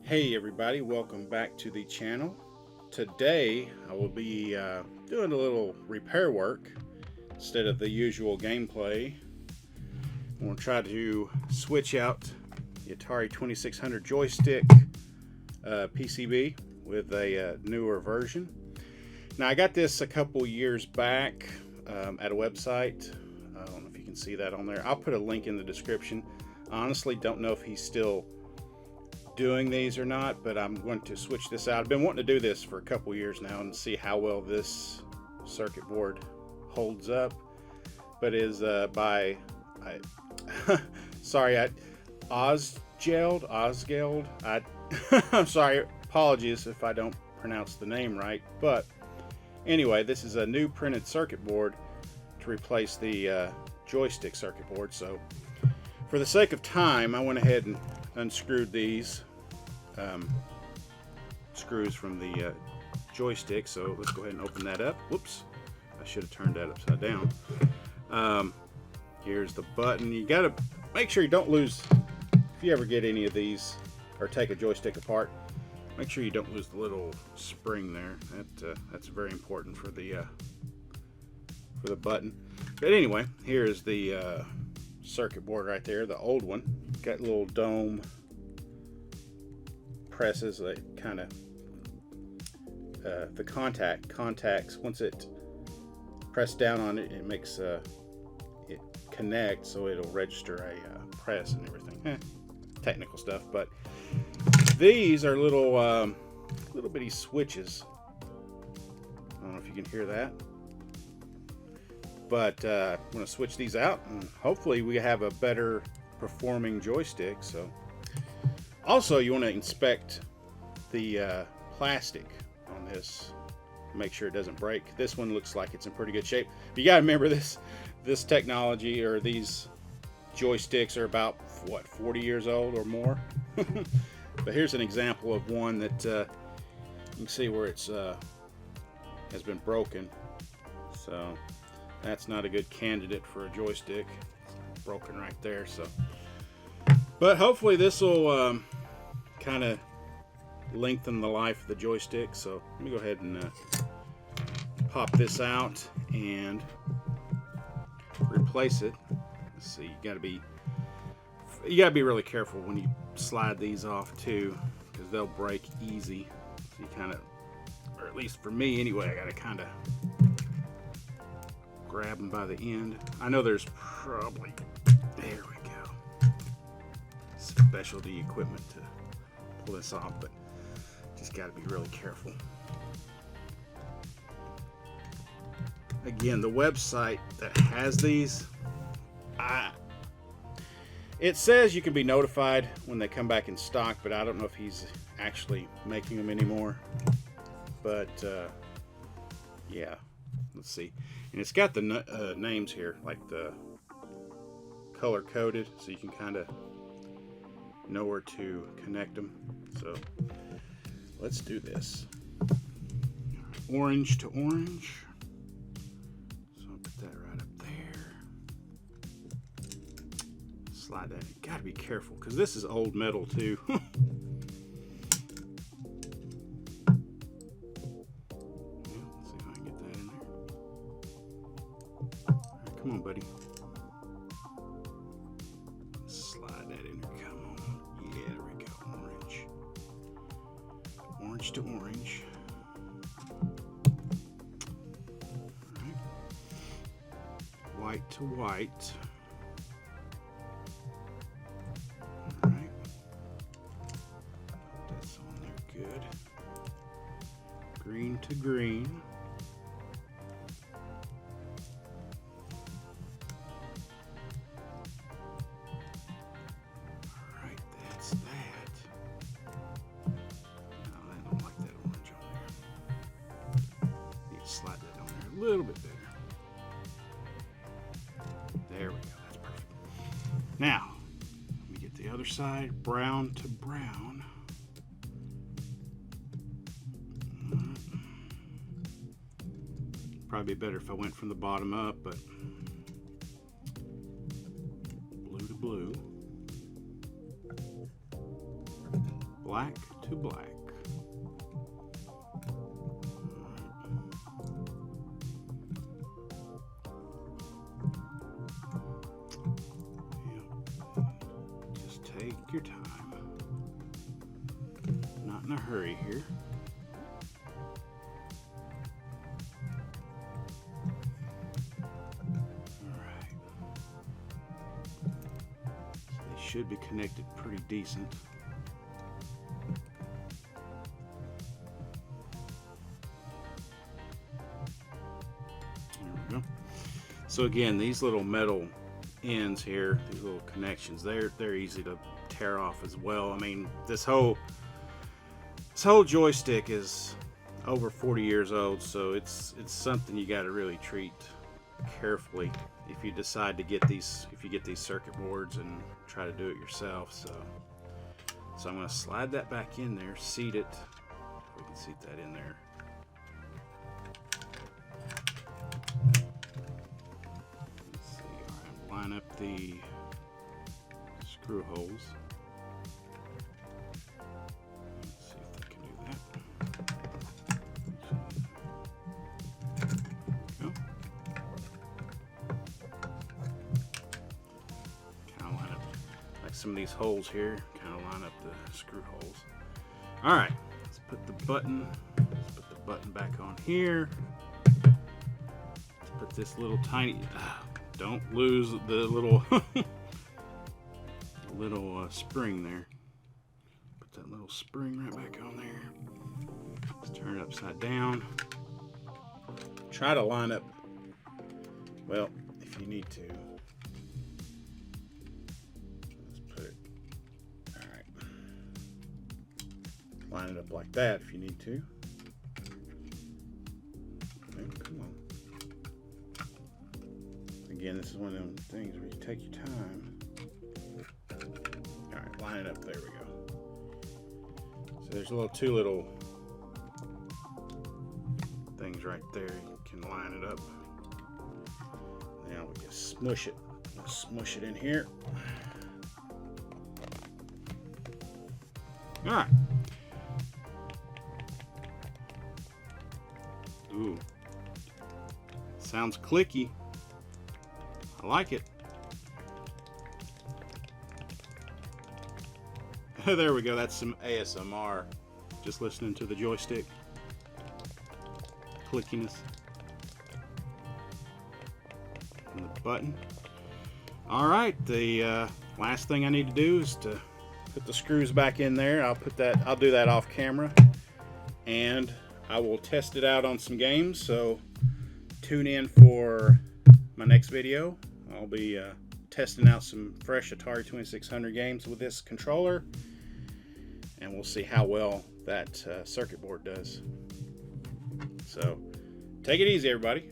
Hey everybody, welcome back to the channel. Today I will be doing a little repair work instead of the usual gameplay. I'm going to try to switch out the Atari 2600 joystick PCB with a newer version. Now I got this a couple years back at a website. I don't know if you can see that on there. I'll put a link in the description. I honestly don't know if he's still doing these or not, but I'm going to switch this out. I've been wanting to do this for a couple years now and see how well this circuit board holds up. But is by Osgeld. I'm sorry, apologies if I don't pronounce the name right. But anyway, this is a new printed circuit board to replace the joystick circuit board. So for the sake of time, I went ahead and unscrewed these screws from the joystick. So let's go ahead and open that up. Whoops, I should have turned that upside down. Here's the button. You got to make sure you don't lose, if you ever get any of these or take a joystick apart, make sure you don't lose the little spring there. That's very important for the button. But anyway, here's the circuit board right there, the old one. Got little dome presses that kind of the contacts. Once it press down on it, it makes it connect, so it'll register a press and everything. Technical stuff, but these are little bitty switches. I don't know if you can hear that, but I'm going to switch these out and hopefully we have a better performing joystick. So also you want to inspect the plastic on this, make sure it doesn't break. This one looks like it's in pretty good shape. But you got to remember this technology, or these joysticks, are about what, 40 years old or more. But here's an example of one that you can see where it's has been broken. So that's not a good candidate for a joystick. It's broken right there. So, but hopefully this will kind of lengthen the life of the joystick. So let me go ahead and pop this out and replace it. Let's see, you gotta be really careful when you slide these off too, because they'll break easy. So you kind of, or at least for me anyway, I gotta kind of grab them by the end. I know there's probably, there we go, specialty equipment to pull this off, but just got to be really careful. Again, the website that has these, it says you can be notified when they come back in stock, but I don't know if he's actually making them anymore. But yeah, let's see. And it's got the names here, like the color coded, so you can kind of know where to connect them. So let's do this. Orange to orange. So I'll put that right up there. Slide that in. Gotta be careful, because this is old metal too. Come on, buddy. Slide that in there. Come on. Yeah, there we go. Orange. Orange to orange. Alright. White to white. Alright. That's on there good. Green to green. Slide that on there a little bit better. There we go, that's perfect. Now, let me get the other side, brown to brown. Probably better if I went from the bottom up, but blue to blue. black to black. Just take your time. Not in a hurry here. Should be connected pretty decent. There we go. So again, these little metal ends here, these little connections, they're easy to tear off as well. I mean, this whole joystick is over 40 years old, so it's something you got to really treat carefully if you decide to get these, if you get these circuit boards and try to do it yourself. So I'm going to slide that back in there, seat it. We can seat that in there. Let's see. All right, line up the screw holes. Let's see if I can do that. Some of these holes here kind of line up the screw holes. All right, let's put the button back on here. Let's put this little tiny, don't lose the little spring there. Put that little spring right back on there. Let's turn it upside down. Try to line up, well, if you need to. Line it up like that if you need to. Okay, come on. Again, this is one of them things where you take your time. All right, line it up. There we go. So there's two little things right there. You can line it up. Now we can smush it. Let's smush it in here. All right. Ooh, sounds clicky. I like it. There we go. That's some ASMR. Just listening to the joystick. Clickiness. And the button. All right. The last thing I need to do is to put the screws back in there. I'll do that off camera. And I will test it out on some games, so tune in for my next video. I'll be testing out some fresh Atari 2600 games with this controller, and we'll see how well that circuit board does. So take it easy, everybody.